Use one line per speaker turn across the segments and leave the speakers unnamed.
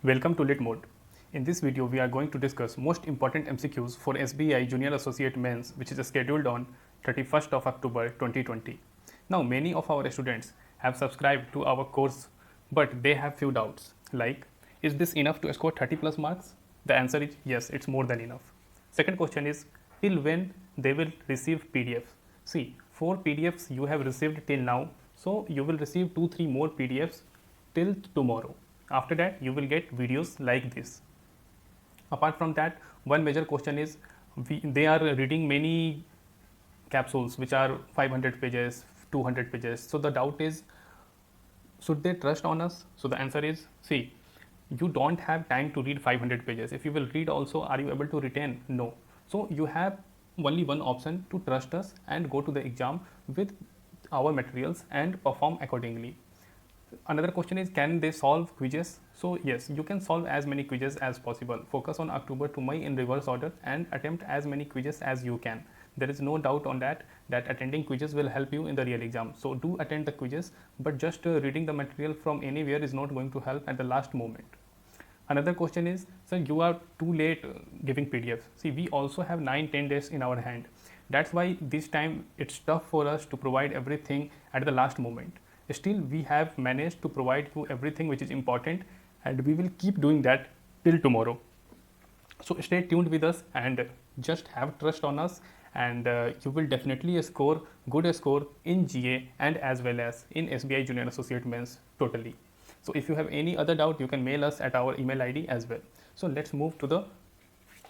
Welcome to Lit Mode. In this video, we are going to discuss most important MCQs for SBI Junior Associate Mains, which is scheduled on 31st of October 2020. Now, many of our students have subscribed to our course, but they have few doubts like, is this enough to score 30 plus marks? The answer is yes, it's more than enough. Second question is, till when they will receive PDFs? See, 4 PDFs you have received till now, so you will receive 2-3 more PDFs till tomorrow. After that, you will get videos like this. Apart from that, one major question is they are reading many capsules which are 500 pages, 200 pages. So the doubt is, should they trust on us? So the answer is, see, you don't have time to read 500 pages. If you will read also, are you able to retain? No. So you have only one option, to trust us and go to the exam with our materials and perform accordingly. Another question is, can they solve quizzes? So yes, you can solve as many quizzes as possible. Focus on October to May in reverse order and attempt as many quizzes as you can. There is no doubt on that attending quizzes will help you in the real exam. So do attend the quizzes, but just reading the material from anywhere is not going to help at the last moment. Another question is, sir, you are too late giving PDFs. See, we also have 9-10 days in our hand. That's why this time it's tough for us to provide everything at the last moment. Still, we have managed to provide you everything which is important, and we will keep doing that till tomorrow. So stay tuned with us and just have trust on us, and you will definitely score good score in GA and as well as in SBI Junior Associate Mains totally. So if you have any other doubt, you can mail us at our email ID as well. So let's move to the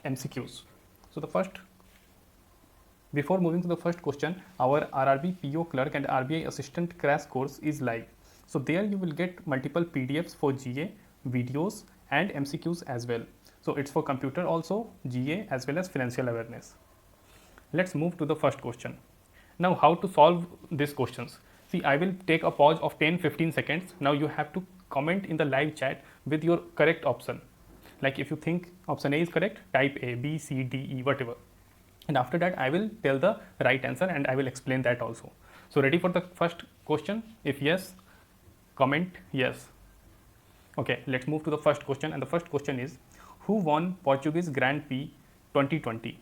MCQs. So before moving to the first question, our RRB PO clerk and RBI assistant crash course is live. So there you will get multiple PDFs for GA, videos and MCQs as well. So it's for computer also, GA as well as financial awareness. Let's move to the first question. Now, how to solve these questions? See, I will take a pause of 10-15 seconds. Now you have to comment in the live chat with your correct option. Like if you think option A is correct, type A, B, C, D, E, whatever. And after that, I will tell the right answer and I will explain that also. So ready for the first question? If yes, comment yes. Okay, let's move to the first question. And the first question is, who won Portuguese Grand Prix 2020?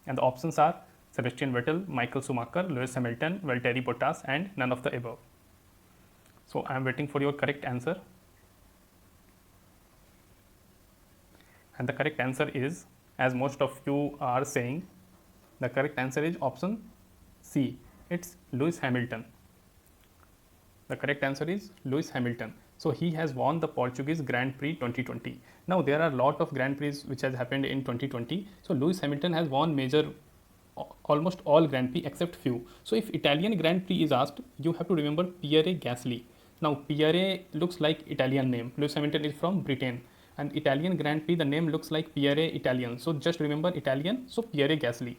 And the options are Sebastian Vettel, Michael Schumacher, Lewis Hamilton, Valtteri Bottas, and none of the above. So I am waiting for your correct answer. And the correct answer is, as most of you are saying, the correct answer is option C. It's Lewis Hamilton. The correct answer is Lewis Hamilton. So he has won the Portuguese Grand Prix 2020. Now there are a lot of Grand Prix which has happened in 2020. So Lewis Hamilton has won almost all Grand Prix except few. So if Italian Grand Prix is asked, you have to remember Pierre Gasly. Now Pierre looks like Italian name. Lewis Hamilton is from Britain. And Italian Grand Prix, the name looks like Pierre Italian. So just remember Italian, so Pierre Gasly.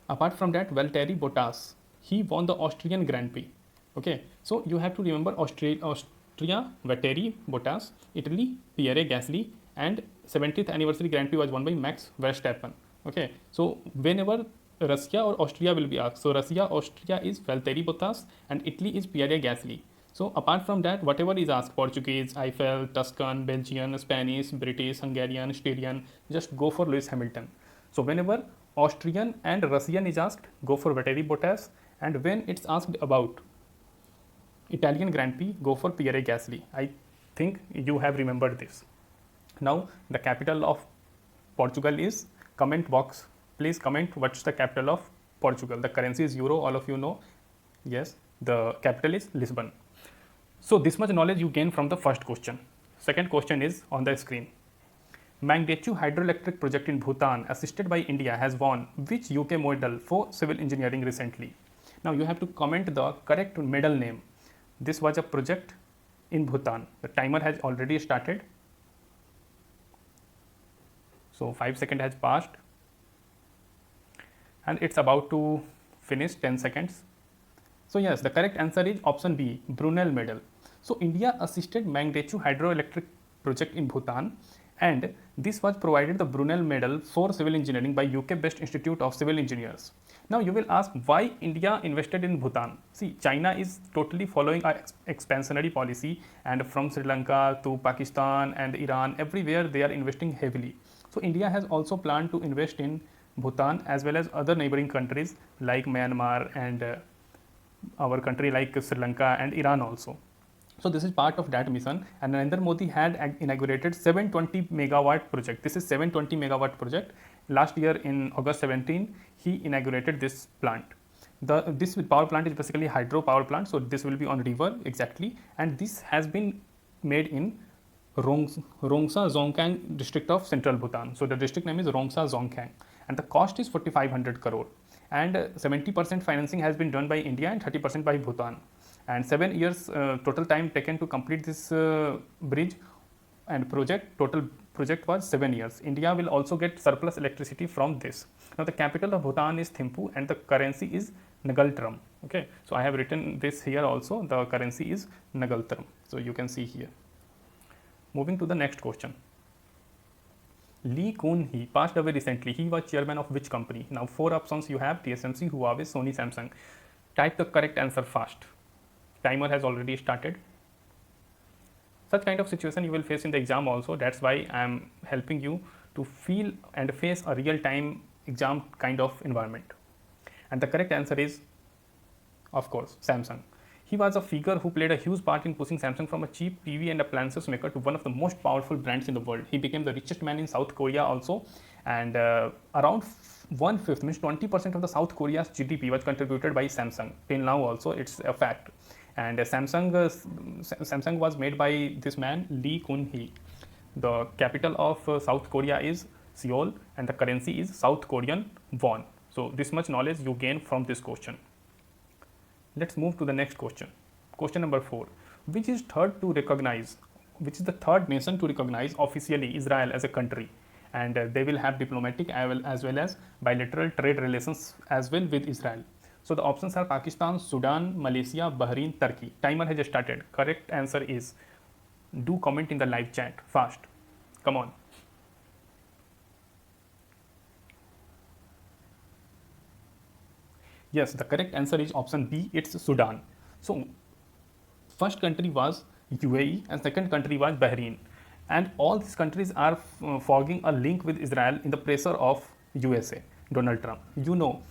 Apart from that, Valtteri Bottas, he won the Austrian Grand Prix. Okay, so you have to remember Austria, Valtteri Bottas, Italy, Pierre Gasly, and 70th anniversary Grand Prix was won by Max Verstappen. Okay, so whenever Russia or Austria will be asked, so Russia, Austria is Valtteri Bottas, and Italy is Pierre Gasly. So apart from that, whatever is asked, Portuguese, Eiffel, Tuscan, Belgian, Spanish, British, Hungarian, Styrian, just go for Lewis Hamilton. So whenever Austrian and Russian is asked, go for Valtteri Bottas, and when it's asked about Italian Grand Prix, go for Pierre Gasly. I think you have remembered this. Now the capital of Portugal is, comment box, please comment what's the capital of Portugal. The currency is euro, all of you know. Yes, the capital is Lisbon. So this much knowledge you gain from the first question. Second question is on the screen. Mangdechu hydroelectric project in Bhutan, assisted by India, has won which UK medal for civil engineering recently? Now you have to comment the correct medal name. This was a project in Bhutan. The timer has already started. So 5 seconds has passed. And it's about to finish, 10 seconds. So yes, the correct answer is option B, Brunel medal. So India assisted Mangdechu hydroelectric project in Bhutan, And this was provided the Brunel Medal for Civil Engineering by UK-based Institute of Civil Engineers. Now you will ask why India invested in Bhutan. See, China is totally following our expansionary policy, and from Sri Lanka to Pakistan and Iran, everywhere they are investing heavily. So India has also planned to invest in Bhutan as well as other neighboring countries like Myanmar and our country like Sri Lanka and Iran also. So this is part of that mission, and Narendra Modi had inaugurated 720 megawatt project. This is 720 megawatt project. Last year in August 17, he inaugurated this plant. This power plant is basically hydro power plant, so this will be on river exactly, and this has been made in Rongsa Zongkang district of central Bhutan. So the district name is Rongsa Zongkang, and the cost is 4,500 crore, and 70% financing has been done by India and 30% by Bhutan, and 7 years total time taken to complete this bridge and project. Total project was 7 years. India will also get surplus electricity from this. Now the capital of Bhutan is Thimphu and the currency is Nagaltram. Okay, so I have written this here also. The currency is Nagaltram. So you can see here. Moving to the next question. Lee Kun-hee passed away recently. He was chairman of which company? Now 4 options you have: TSMC, Huawei, Sony, Samsung. Type the correct answer fast. Timer has already started. Such kind of situation you will face in the exam also. That's why I am helping you to feel and face a real time exam kind of environment. And the correct answer is, of course, Samsung. He was a figure who played a huge part in pushing Samsung from a cheap TV and appliances maker to one of the most powerful brands in the world. He became the richest man in South Korea also, and around 1/5 means 20% of the South Korea's GDP was contributed by Samsung. Till now also it's a fact. And Samsung was made by this man Lee Kun-hee. The capital of South Korea is Seoul, and the currency is South Korean won. So this much knowledge you gain from this question. Let's move to the next question. Question number 4. Which is the third nation to recognize officially Israel as a country? And they will have diplomatic as well as bilateral trade relations as well with Israel. So the options are Pakistan, Sudan, Malaysia, Bahrain, Turkey. Timer has started. Correct answer is, do comment in the live chat fast. Come on. Yes, the correct answer is option B. It's Sudan. So first country was UAE and second country was Bahrain. And all these countries are forging a link with Israel in the pressure of USA, Donald Trump. You know,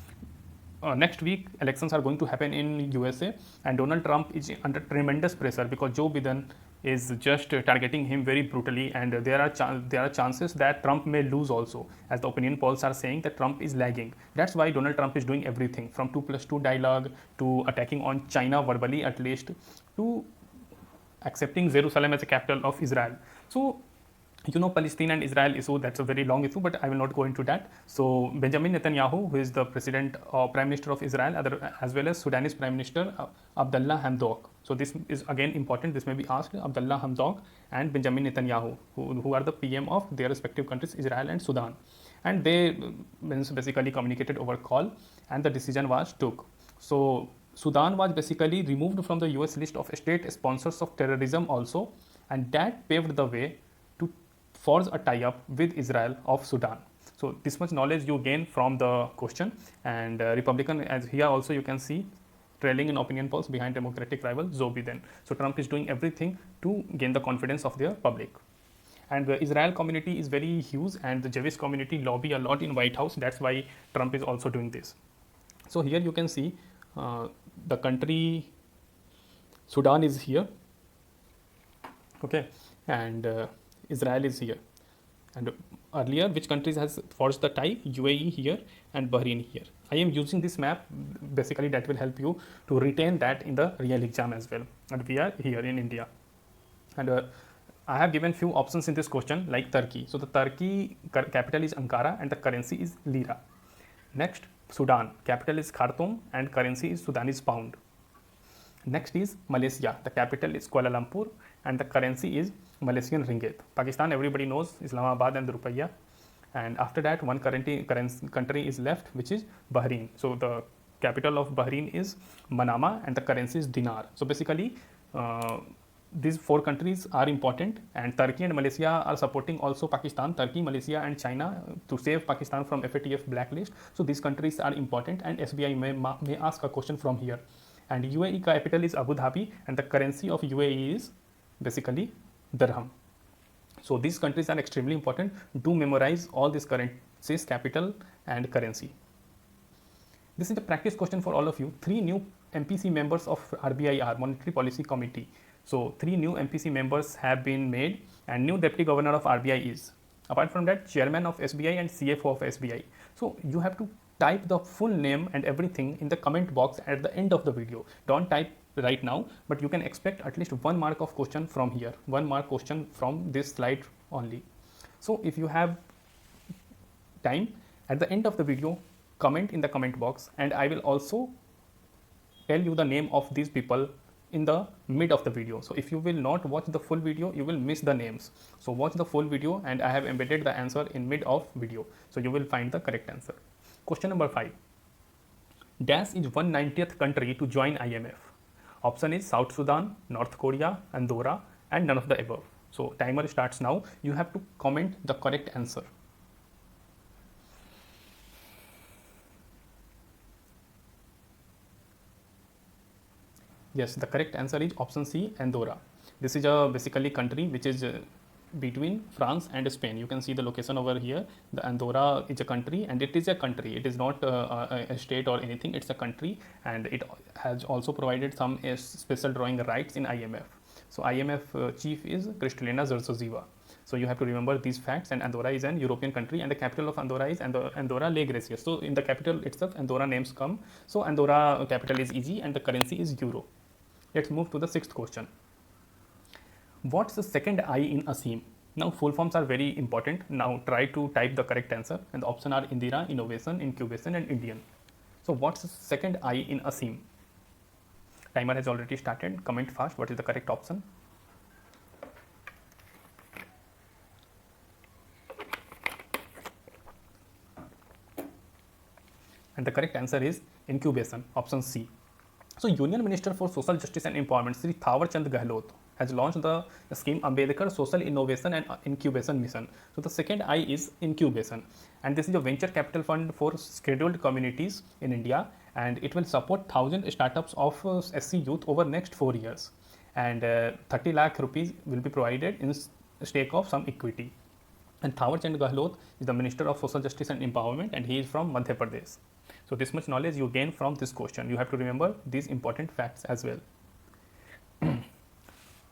next week elections are going to happen in USA, and Donald Trump is under tremendous pressure because Joe Biden is just targeting him very brutally, and there are chances that Trump may lose also, as the opinion polls are saying that Trump is lagging. That's why Donald Trump is doing everything from 2+2 dialogue to attacking on China verbally at least to accepting Jerusalem as a capital of Israel. So you know, Palestine and Israel issue, that's a very long issue, but I will not go into that. So Benjamin Netanyahu, who is the president or prime minister of Israel, as well as Sudanese prime minister Abdullah Hamdok. So this is again important. This may be asked. Abdullah Hamdok and Benjamin Netanyahu, who are the PM of their respective countries, Israel and Sudan, and they basically communicated over call, and the decision was took. So Sudan was basically removed from the US list of state sponsors of terrorism also, and that paved the way to forge a tie-up with Israel of Sudan. So this much knowledge you gain from the question. And Republican, as here also you can see, trailing in opinion polls behind Democratic rival Joe Biden. So Trump is doing everything to gain the confidence of their public. And the Israel community is very huge, and the Jewish community lobby a lot in White House. That's why Trump is also doing this. So here you can see the country Sudan is here, okay, and Israel is here. And earlier, which countries has forged the tie? UAE here and Bahrain here. I am using this map, basically that will help you to retain that in the real exam as well. And we are here in India. And I have given few options in this question like Turkey. So the Turkey capital is Ankara and the currency is lira. Next, Sudan, capital is Khartoum and currency is Sudanese pound. Next is Malaysia, the capital is Kuala Lumpur and the currency is Malaysian ringgit. Pakistan, everybody knows, Islamabad and the Rupiah. And after that, one country is left, which is Bahrain. So the capital of Bahrain is Manama and the currency is dinar. So basically, these four countries are important, and Turkey and Malaysia are supporting also Pakistan. Turkey, Malaysia and China to save Pakistan from FATF blacklist. So these countries are important, and SBI may ask a question from here. And UAE capital is Abu Dhabi, and the currency of UAE is basically dirham. So these countries are extremely important. Do memorize all these currencies, capital and currency. This is a practice question for all of you. 3 new MPC members of RBIR, Monetary Policy Committee. So 3 new MPC members have been made, and new deputy governor of RBI is. Apart from that, chairman of SBI and CFO of SBI. So you have to type the full name and everything in the comment box at the end of the video. Don't type right now, but you can expect at least 1 mark of question from here, 1 mark question from this slide only. So if you have time, at the end of the video, comment in the comment box, and I will also tell you the name of these people in the mid of the video. So if you will not watch the full video, you will miss the names. So watch the full video, and I have embedded the answer in mid of video. So you will find the correct answer. Question number 5. Dash is 190th country to join IMF. Option is South Sudan, North Korea, Andorra, and none of the above. So timer starts now. You have to comment the correct answer. Yes, the correct answer is option C, Andorra. This is a basically country which is between France and Spain. You can see the location over here. The Andorra is a country, and it is a country. It is not a state or anything. It's a country, and it has also provided some special drawing rights in IMF. So IMF chief is Kristalina Georgieva. So you have to remember these facts, and Andorra is an European country, and the capital of Andorra is Andorra La Gracia. So in the capital itself, Andorra names come. So Andorra capital is easy, and the currency is euro. Let's move to the 6th question. What's the second I in Asim? Now full forms are very important. Now try to type the correct answer, and the options are Indira, Innovation, Incubation, and Indian. So what's the second I in Asim? Timer has already started. Comment fast. What is the correct option? And the correct answer is incubation, option C. So Union Minister for Social Justice and Empowerment, Sri Thawar Chand Gehlot, has launched the scheme Ambedkar Social Innovation and Incubation Mission. So the second I is incubation, and this is a venture capital fund for scheduled communities in India, and it will support 1,000 startups of SC youth over next 4 years, and 30 lakh rupees will be provided in stake of some equity. And Thawar Chand Gehlot is the Minister of Social Justice and Empowerment, and he is from Madhya Pradesh. So this much knowledge you gain from this question. You have to remember these important facts as well.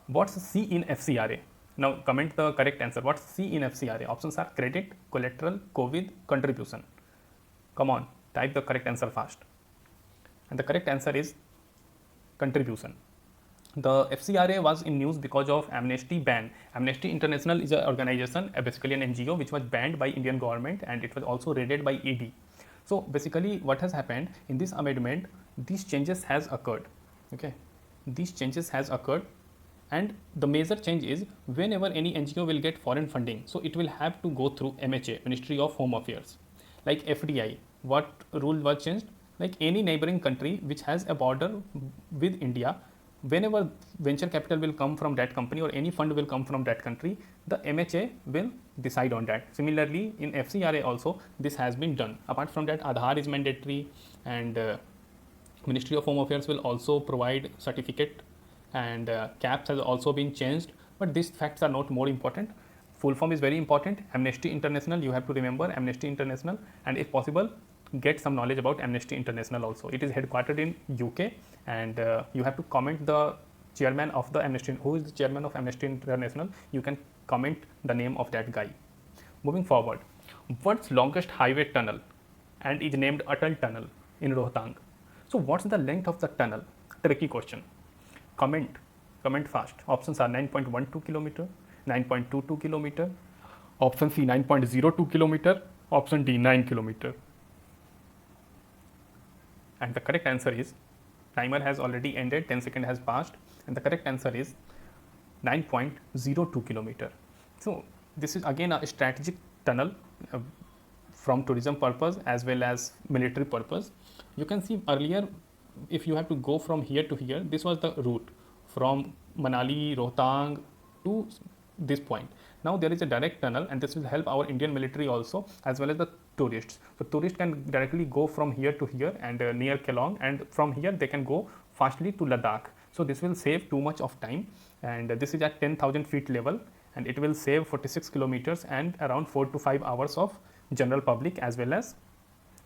What's C in FCRA? Now comment the correct answer. What's C in FCRA? Options are credit, collateral, COVID, contribution. Come on, type the correct answer fast. And the correct answer is contribution. The FCRA was in news because of Amnesty ban. Amnesty International is an organization, basically an NGO, which was banned by Indian government, and it was also raided by ED. So basically what has happened in this amendment, these changes has occurred. Okay, these changes has occurred, and the major change is whenever any NGO will get foreign funding, so it will have to go through MHA, Ministry of Home Affairs. Like FDI, what rule was changed? Like any neighboring country which has a border with India, whenever venture capital will come from that company or any fund will come from that country, the MHA will decide on that. Similarly, in FCRA also this has been done. Apart from that, Aadhaar is mandatory, and Ministry of Home Affairs will also provide certificate, and caps has also been changed, but these facts are not more important. Full form is very important. Amnesty International, you have to remember Amnesty International, and if possible get some knowledge about Amnesty International also. It is headquartered in UK, and you have to comment the chairman of the Amnesty, who is the chairman of Amnesty International. You can comment the name of that guy. Moving forward, what's longest highway tunnel and is named Atal Tunnel in Rohtang? So what's the length of the tunnel? Tricky question. Comment fast. Options are 9.12 kilometer, 9.22 kilometer, option C 9.02 kilometer, option D 9 kilometer. And the correct answer is, timer has already ended, 10 seconds has passed, and the correct answer is 9.02 kilometer. So this is again a strategic tunnel from tourism purpose as well as military purpose. You can see earlier, if you have to go from here to here, this was the route from Manali, Rohtang to this point. Now there is a direct tunnel, and this will help our Indian military also, as well as the tourists. So tourists can directly go from here to here and near Kelong, and from here they can go fastly to Ladakh. So this will save too much of time, and this is at 10,000 feet level, and it will save 46 kilometers and around 4 to 5 hours of general public as well as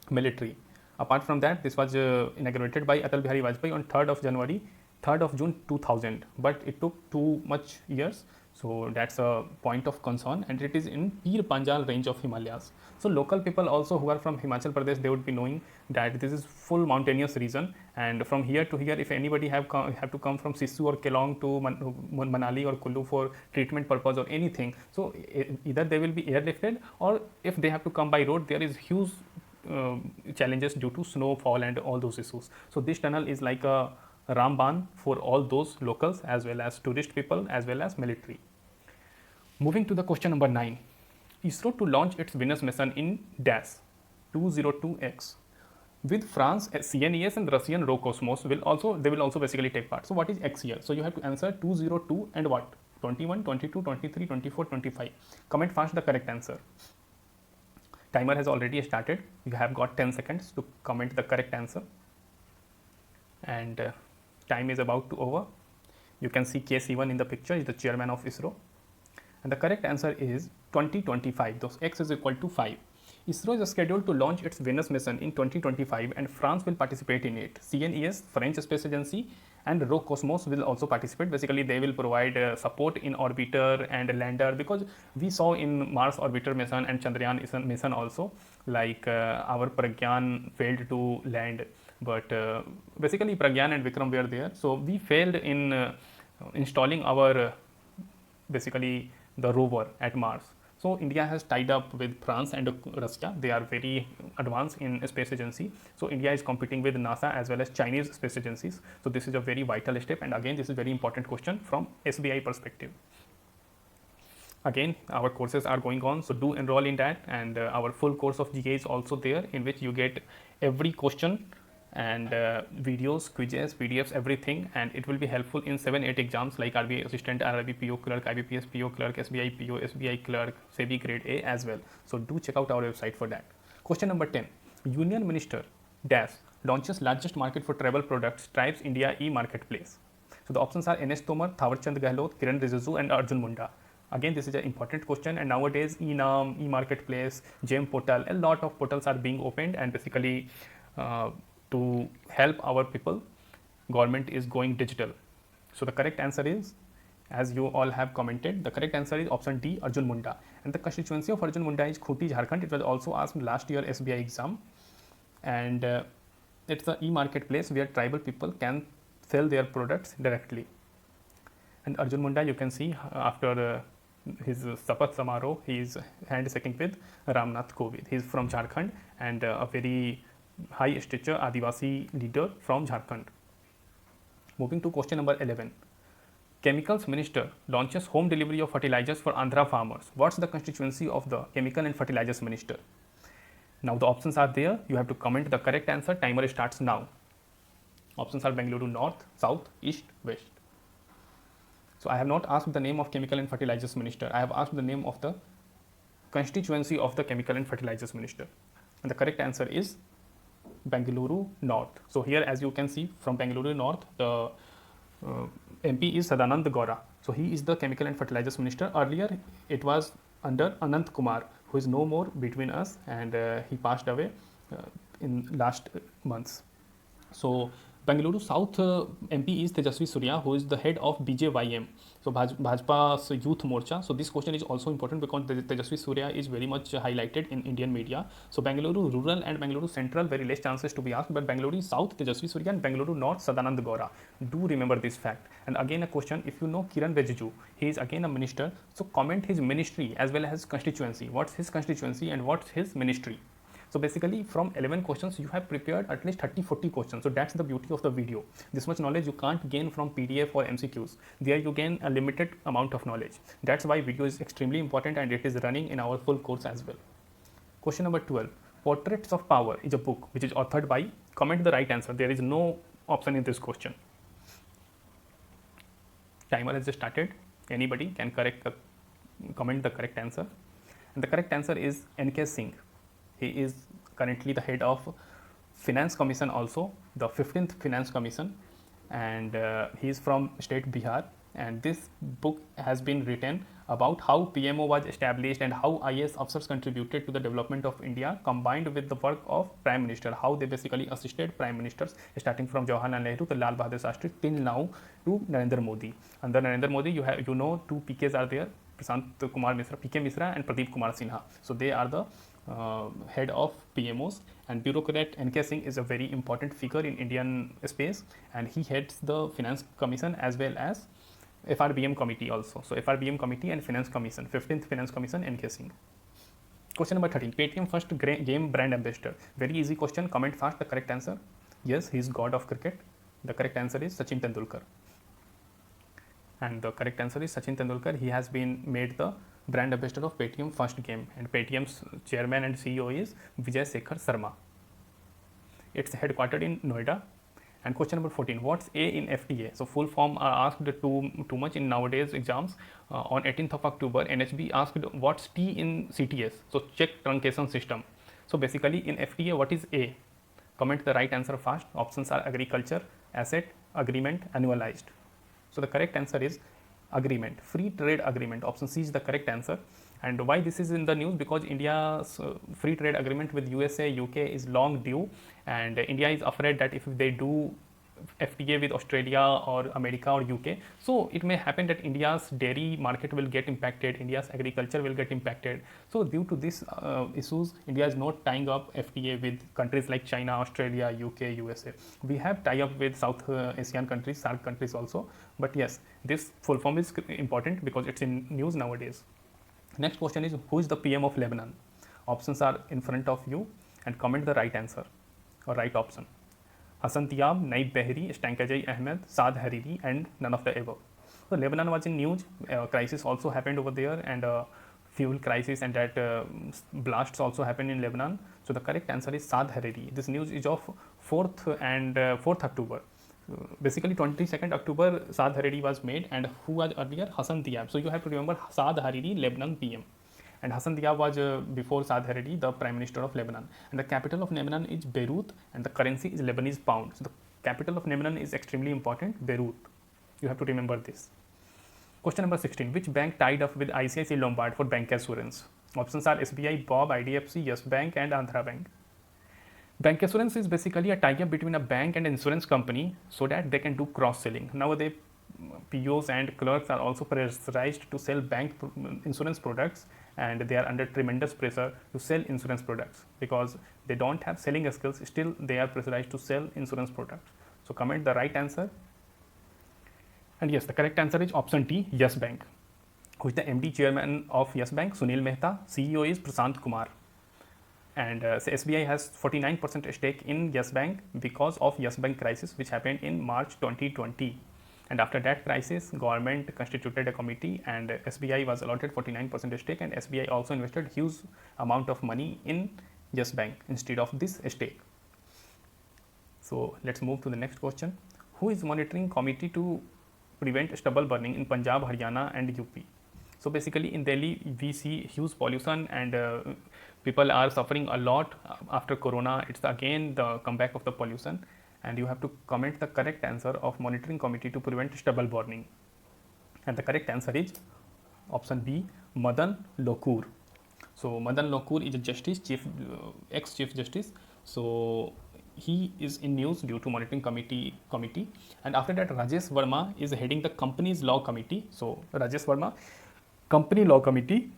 military. Apart from that, this was inaugurated by Atal Bihari Vajpayee on 3rd of January, 3rd of June 2000, but it took too much years. So that's a point of concern, and it is in Pir Panjal range of Himalayas. So local people also who are from Himachal Pradesh, they would be knowing that this is full mountainous region, and from here to here, if anybody have to come from Sisu or Kelong to Manali or Kullu for treatment purpose or anything, so either they will be airlifted, or if they have to come by road, there is huge challenges due to snowfall and all those issues. So this tunnel is like a Ramban for all those locals as well as tourist people as well as military. Moving to the question number 9. ISRO to launch its Venus mission in DAS 202X. With France, CNES and Russian Roscosmos will also basically take part. So what is X here? So you have to answer 202 and what? 21, 22, 23, 24, 25. Comment fast the correct answer. Timer has already started. You have got 10 seconds to comment the correct answer. And time is about to over. You can see K. Sivan in the picture, is the chairman of ISRO. And the correct answer is 2025. Thus X is equal to 5. ISRO is scheduled to launch its Venus mission in 2025, and France will participate in it. CNES, French Space Agency, and Roscosmos will also participate. Basically, they will provide support in orbiter and lander, because we saw in Mars orbiter mission and Chandrayaan mission also, like our Pragyan failed to land, but basically Pragyan and Vikram were there. So we failed in installing our basically the rover at Mars. So India has tied up with France and Russia. They are very advanced in space agency. So India is competing with NASA as well as Chinese space agencies. So this is a very vital step, and again this is a very important question from SBI perspective. Again, our courses are going on, so do enroll in that, and our full course of GK is also there, in which you get every question and videos, quizzes, PDFs, everything, and it will be helpful in 7-8 exams like RBI assistant, RRB PO clerk, IBPS PO clerk, SBI PO, SBI clerk, SEBI grade A as well. So do check out our website for that. Question number 10. Union Minister Dash launches largest market for travel products, Tribes India e-marketplace. So the options are NS Tomar, Thawarchand Gehlot, Kiran Rijiju, and Arjun Munda. Again, this is an important question, and nowadays eNam, e-marketplace, GEM portal, a lot of portals are being opened, and basically to help our people, government is going digital. So the correct answer is, as you all have commented, the correct answer is option D, Arjun Munda. And the constituency of Arjun Munda is Khuti, Jharkhand. It was also asked last year SBI exam, and it's an e-marketplace where tribal people can sell their products directly. And Arjun Munda, you can see after his Sapath Samaroh, he is hand-shaking with Ramnath Kovind. He is from Jharkhand, and a very high stature Adivasi leader from Jharkhand. Moving to question number 11. Chemicals Minister launches home delivery of fertilizers for Andhra farmers. What's the constituency of the Chemical and Fertilizers Minister? Now the options are there. You have to comment the correct answer. Timer starts now. Options are Bengaluru North, South, East, West. So I have not asked the name of Chemical and Fertilizers Minister. I have asked the name of the constituency of the Chemical and Fertilizers Minister. And the correct answer is Bengaluru North. So here, as you can see, from Bengaluru North, the MP is Sadanand Gaura. So he is the Chemical and Fertilizers Minister. Earlier, it was under Anant Kumar, who is no more between us, and he passed away in last months. So Bengaluru South MP is Tejasvi Surya, who is the head of BJYM, so Bhajpa's Youth Morcha. So this question is also important because Tejasvi Surya is very much highlighted in Indian media. So Bengaluru Rural and Bengaluru Central, very less chances to be asked, but Bengaluru South, Tejasvi Surya, and Bengaluru North, Sadanand Gaura. Do remember this fact. And again a question, if you know Kiran Rijiju, he is again a minister, so comment his ministry as well as his constituency. What's his constituency and what's his ministry? So basically from 11 questions, you have prepared at least 30-40 questions. So that's the beauty of the video. This much knowledge you can't gain from PDF or MCQs. There you gain a limited amount of knowledge. That's why video is extremely important, and it is running in our full course as well. Question number 12. Portraits of Power is a book which is authored by, comment the right answer. There is no option in this question. Timer has just started. Anybody can comment the correct answer. And the correct answer is N.K. Singh. He is currently the head of Finance Commission, also the 15th Finance Commission, and he is from state Bihar. And this book has been written about how PMO was established and how IAS officers contributed to the development of India, combined with the work of Prime Minister, how they basically assisted Prime Ministers starting from Jawaharlal Nehru to Lal Bahadur Shastri till now to Narendra Modi. Under Narendra Modi, two PKs are there, Prashant Kumar Misra, PK Misra, and Pradeep Kumar Sinha. So they are the head of PMOs, and bureaucrat N.K. Singh is a very important figure in Indian space, and he heads the Finance Commission as well as FRBM committee also. So FRBM committee and Finance Commission, 15th Finance Commission, N.K. Singh. Question number 13. Paytm first game brand ambassador. Very easy question. Comment fast the correct answer. Yes, he is god of cricket. The correct answer is Sachin Tendulkar. And the correct answer is Sachin Tendulkar. He has been made the brand ambassador of Paytm first game, and Paytm's chairman and CEO is Vijay Sekhar Sharma. It's headquartered in Noida. And question number 14. What's A in FTA? So full form are asked too much in nowadays exams. On 18th of October, NHB asked what's T in CTS? So check truncation system. So basically in FTA, what is A? Comment the right answer fast. Options are agriculture, asset, agreement, annualized. So the correct answer is agreement, free trade agreement. Option C is the correct answer. And why this is in the news? Because India's free trade agreement with USA, UK is long due, and India is afraid that if they do FTA with Australia or America or UK, so it may happen that India's dairy market will get impacted, India's agriculture will get impacted. So due to these issues, India is not tying up FTA with countries like China, Australia, UK, USA. We have tie up with South Asian countries, SAARC countries also, but yes, this full form is important because it's in news nowadays. Next question is, who is the PM of Lebanon? Options are in front of you, and comment the right answer or right option. Hassan Diab, Naib Behri, Estankazai Ahmed, Saad Hariri, and none of the above. So Lebanon was in news. Crisis also happened over there, and fuel crisis, and that blasts also happened in Lebanon. So the correct answer is Saad Hariri. This news is of 4th October. Basically 22nd October Saad Hariri was made, and who was earlier? Hassan Diab. So you have to remember Saad Hariri, Lebanon PM, and Hassan Diab was before Saad Hariri the Prime Minister of Lebanon, and the capital of Lebanon is Beirut, and the currency is Lebanese pound. So the capital of Lebanon is extremely important, Beirut. You have to remember this. Question number 16. Which bank tied up with ICICI Lombard for bancassurance? Options are SBI, BOB, IDFC, Yes Bank, and Andhra Bank. Bancassurance is basically a tie-up between a bank and an insurance company so that they can do cross-selling. Nowadays, POs and clerks are also pressurized to sell bank insurance products, and they are under tremendous pressure to sell insurance products because they don't have selling skills. Still, they are pressurized to sell insurance products. So comment the right answer. And yes, the correct answer is option T, Yes Bank. Who is the MD chairman of Yes Bank? Sunil Mehta. CEO is Prashant Kumar. And SBI has 49% stake in Yes Bank because of Yes Bank crisis, which happened in March 2020. And after that crisis, government constituted a committee, and SBI was allotted 49% stake, and SBI also invested huge amount of money in Yes Bank instead of this stake. So let's move to the next question. Who is monitoring committee to prevent stubble burning in Punjab, Haryana, and UP? So basically in Delhi, we see huge pollution, and people are suffering a lot after Corona. It's again the comeback of the pollution, and you have to comment the correct answer of monitoring committee to prevent stubble burning. And the correct answer is option B, Madan Lokur. So Madan Lokur is a justice, ex-chief justice. So he is in news due to monitoring committee. And after that, Rajesh Verma is heading the company's law committee. So Rajesh Verma, company law committee.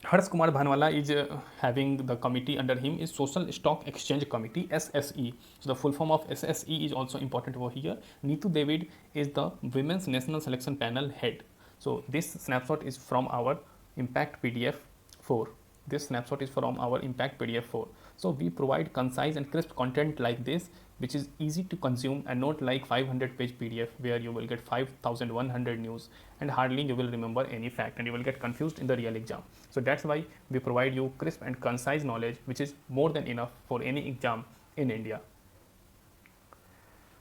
Harsh Kumar Bhanwala is having the committee under him is Social Stock Exchange Committee, SSE. So the full form of SSE is also important over here. Neetu David is the Women's National Selection Panel head. So this snapshot is from our Impact PDF 4. This snapshot is from our Impact PDF 4. So we provide concise and crisp content like this, which is easy to consume, and not like 500-page PDF where you will get 5,100 news and hardly you will remember any fact, and you will get confused in the real exam. So that's why we provide you crisp and concise knowledge, which is more than enough for any exam in India.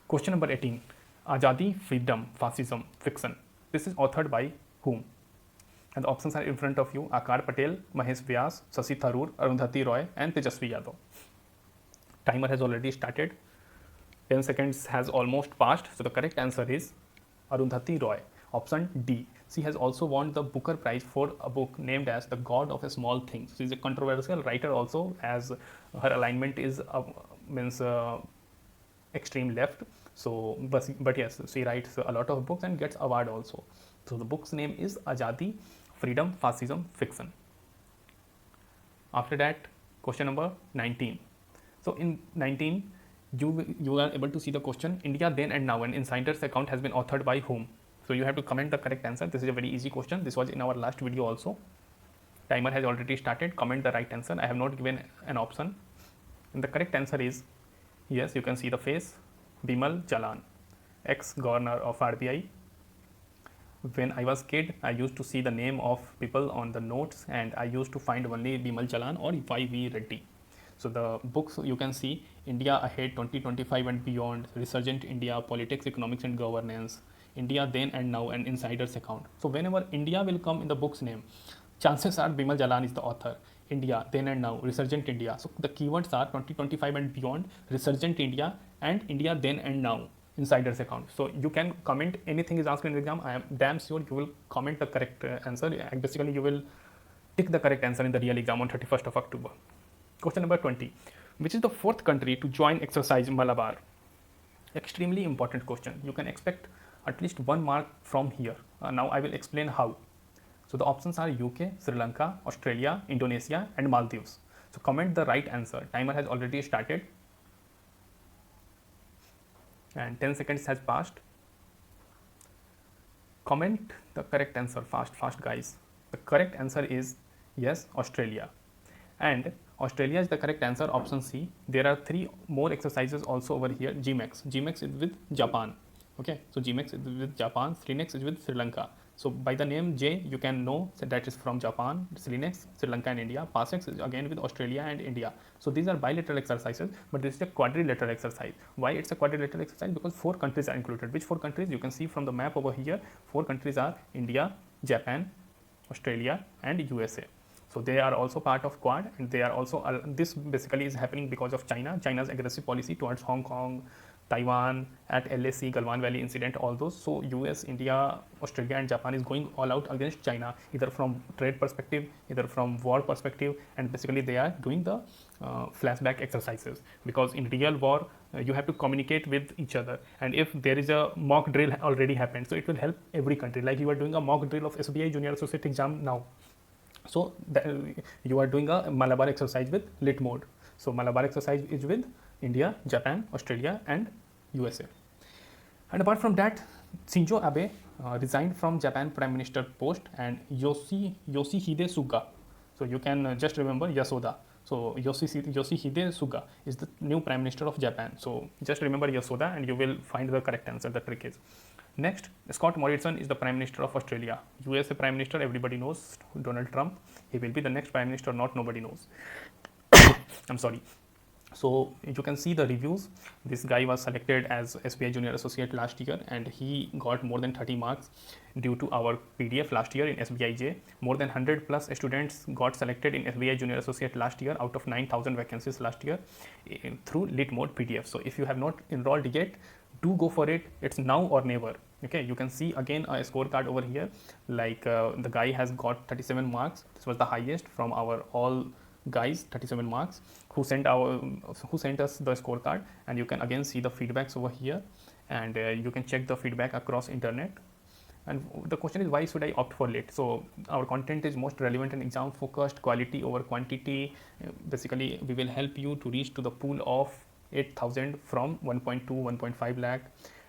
Question number 18. Azadi, freedom, fascism, fiction. this is authored by whom? And the options are in front of you: Akar Patel, Mahesh Vyas, Shashi Tharoor, Arundhati Roy, and Tejasvi Yadav. Timer has already started. 10 seconds has almost passed. So the correct answer is Arundhati Roy. Option D. She has also won the Booker Prize for a book named as The God of a Small Thing. She is a controversial writer also, as her alignment is extreme left. So, but yes, she writes a lot of books and gets award also. So the book's name is Azadi, Freedom, Fascism, Fiction. After that, question number 19. So in 19, you are able to see the question: India then and now, an insider's account has been authored by whom? So you have to comment the correct answer. This is a very easy question. This was in our last video also. Timer has already started. Comment the right answer. I have not given an option. And the correct answer is, yes, you can see the face, Bimal Jalan, ex-governor of RBI. When I was kid, I used to see the name of people on the notes, and I used to find only Bimal Jalan or Y.V. Reddy. So the books you can see: India Ahead 2025 and Beyond, Resurgent India, Politics, Economics and Governance, India Then and Now, and Insider's Account. So whenever India will come in the book's name, chances are Bimal Jalan is the author. India Then and Now, Resurgent India. So the keywords are 2025 and Beyond, Resurgent India, and India Then and Now, Insider's Account. So you can comment anything is asked in the exam. I am damn sure you will comment the correct answer. Basically, you will tick the correct answer in the real exam on 31st of October. Question number 20. Which is the fourth country to join exercise Malabar? Extremely important question. You can expect at least 1 mark from here. Now I will explain how. So the options are UK, Sri Lanka, Australia, Indonesia, and Maldives. So comment the right answer. Timer has already started. And 10 seconds has passed. Comment the correct answer fast guys. The correct answer is yes, Australia. And Australia is the correct answer, option C. There are 3 more exercises also over here. GMAX. GMAX is with Japan. Okay, so GMAX is with Japan, SLINEX is with Sri Lanka. So by the name J, you can know that is from Japan, SLINEX, Sri Lanka and India. PASEX is again with Australia and India. So these are bilateral exercises, but this is a quadrilateral exercise. Why it's a quadrilateral exercise? Because 4 countries are included. Which 4 countries? You can see from the map over here. 4 countries are India, Japan, Australia, and USA. So they are also part of Quad, and they are also, this basically is happening because of China's aggressive policy towards Hong Kong, Taiwan, at LAC, Galwan Valley incident, all those. So US, India, Australia and Japan is going all out against China, either from trade perspective, either from war perspective, and basically they are doing the flashback exercises, because in real war you have to communicate with each other, and if there is a mock drill already happened, so it will help every country. Like you are doing a mock drill of SBI Junior Associate exam now. So you are doing a Malabar exercise with lit mode. So Malabar exercise is with India, Japan, Australia and USA. And apart from that, Shinzo Abe resigned from Japan Prime Minister post, and Yoshihide Suga. So you can just remember Yasoda. So Yoshihide Suga is the new Prime Minister of Japan. So just remember Yasoda and you will find the correct answer. The trick is. Next, Scott Morrison is the Prime Minister of Australia. USA Prime Minister, everybody knows, Donald Trump. He will be the next Prime Minister, not nobody knows. I'm sorry. So you can see the reviews. This guy was selected as SBI Junior Associate last year, and he got more than 30 marks due to our PDF last year in SBIJ. More than 100 plus students got selected in SBI Junior Associate last year out of 9,000 vacancies last year through lit mode PDF. So if you have not enrolled yet, do go for it. It's now or never. Okay, you can see again a scorecard over here. Like the guy has got 37 marks. This was the highest from our all guys, 37 marks, who sent us the scorecard, and you can again see the feedbacks over here, and you can check the feedback across internet. And the question is, why should I opt for lit? So our content is most relevant and exam focused, quality over quantity. Basically we will help you to reach to the pool of 8,000 from 1.2 1.5 lakh,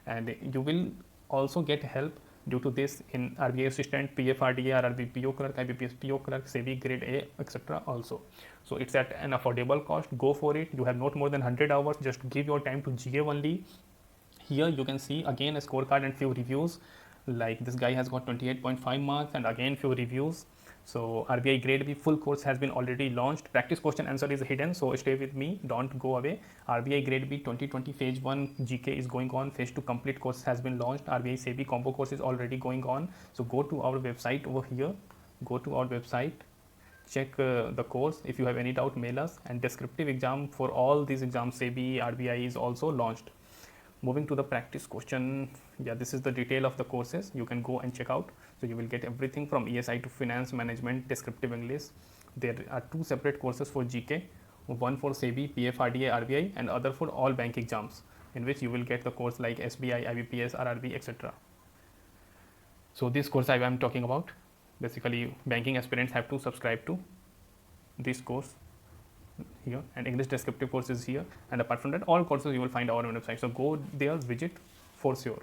and you will also get help due to this in RBI assistant, PFRDA, RRB PO clerk, IBPS PO clerk, SEBI grade A, etc. also. So it's at an affordable cost. Go for it. You have not more than 100 hours. Just give your time to GA only. Here you can see again a scorecard and few reviews. Like this guy has got 28.5 marks, and again few reviews. So RBI Grade B full course has been already launched. Practice question answer is hidden, so stay with me, don't go away. RBI Grade B 2020 Phase 1 GK is going on. Phase 2 complete course has been launched. RBI SEBI combo course is already going on. So go to our website over here. Go to our website. Check the course. If you have any doubt, mail us. And descriptive exam for all these exams, SEBI, RBI is also launched. Moving to the practice question, yeah, this is the detail of the courses. You can go and check out. So you will get everything from ESI to finance management, descriptive English. There are 2 separate courses for GK, one for SEBI, PFRDA, RBI, and other for all bank exams, in which you will get the course like SBI, IBPS, RRB, etc. So this course I am talking about, basically banking aspirants have to subscribe to this course here, and English descriptive course is here, and apart from that all courses you will find our website, so go there, visit for sure.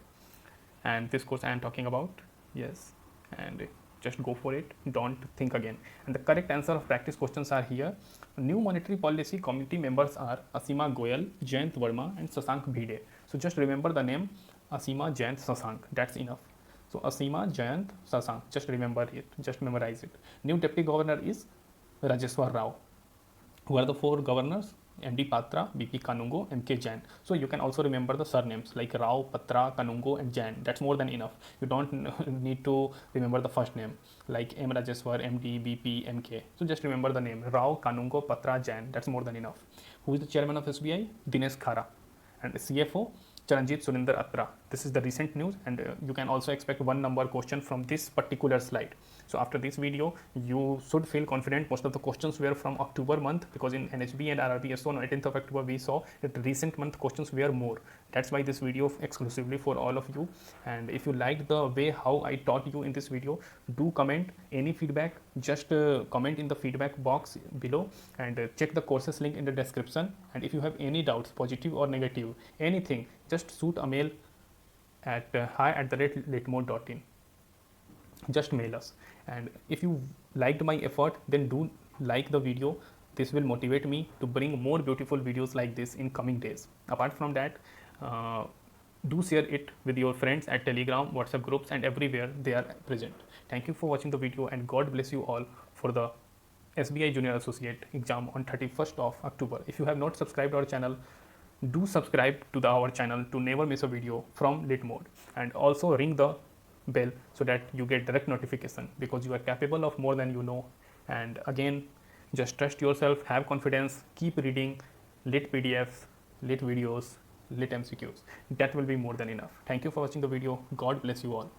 And this course I am talking about, yes, and just go for it, don't think again. And the correct answer of practice questions are here. New monetary policy committee members are Asima Goyal, Jayant Verma, and Sasank Bhide. So just remember the name Asima, Jayant, Sasank, that's enough. So Asima, Jayant, Sasank, just remember it, just memorize it. New deputy governor is Rajeswar Rao. Who are the 4 governors? MD Patra, BP Kanungo, MK Jain. So you can also remember the surnames like Rao, Patra, Kanungo, and Jain. That's more than enough. You don't need to remember the first name like M Rajeswar, MD, BP, MK. So just remember the name Rao, Kanungo, Patra, Jain. That's more than enough. Who is the chairman of SBI? Dinesh Khara. And the CFO? Charanjit Surinder Atra. This is the recent news, and you can also expect 1 number question from this particular slide. So after this video, you should feel confident. Most of the questions were from October month, because in NHB and RRB SO on 18th of October we saw that recent month questions were more. That's why this video exclusively for all of you. And if you liked the way how I taught you in this video, do comment any feedback. Just comment in the feedback box below, and check the courses link in the description. And if you have any doubts, positive or negative, anything, just shoot a mail at hi@litmode.in. Just mail us. And if you liked my effort, then do like the video. This will motivate me to bring more beautiful videos like this in coming days. Apart from that, do share it with your friends at Telegram, WhatsApp groups, and everywhere they are present. Thank you for watching the video, and God bless you all for the SBI Junior Associate exam on 31st of October. If you have not subscribed our channel, do subscribe to our channel to never miss a video from LitMode, and also ring the bell so that you get direct notification, because you are capable of more than you know. And again, just trust yourself, have confidence, keep reading lit PDFs, lit videos, lit MCQs. That will be more than enough. Thank you for watching the video. God bless you all.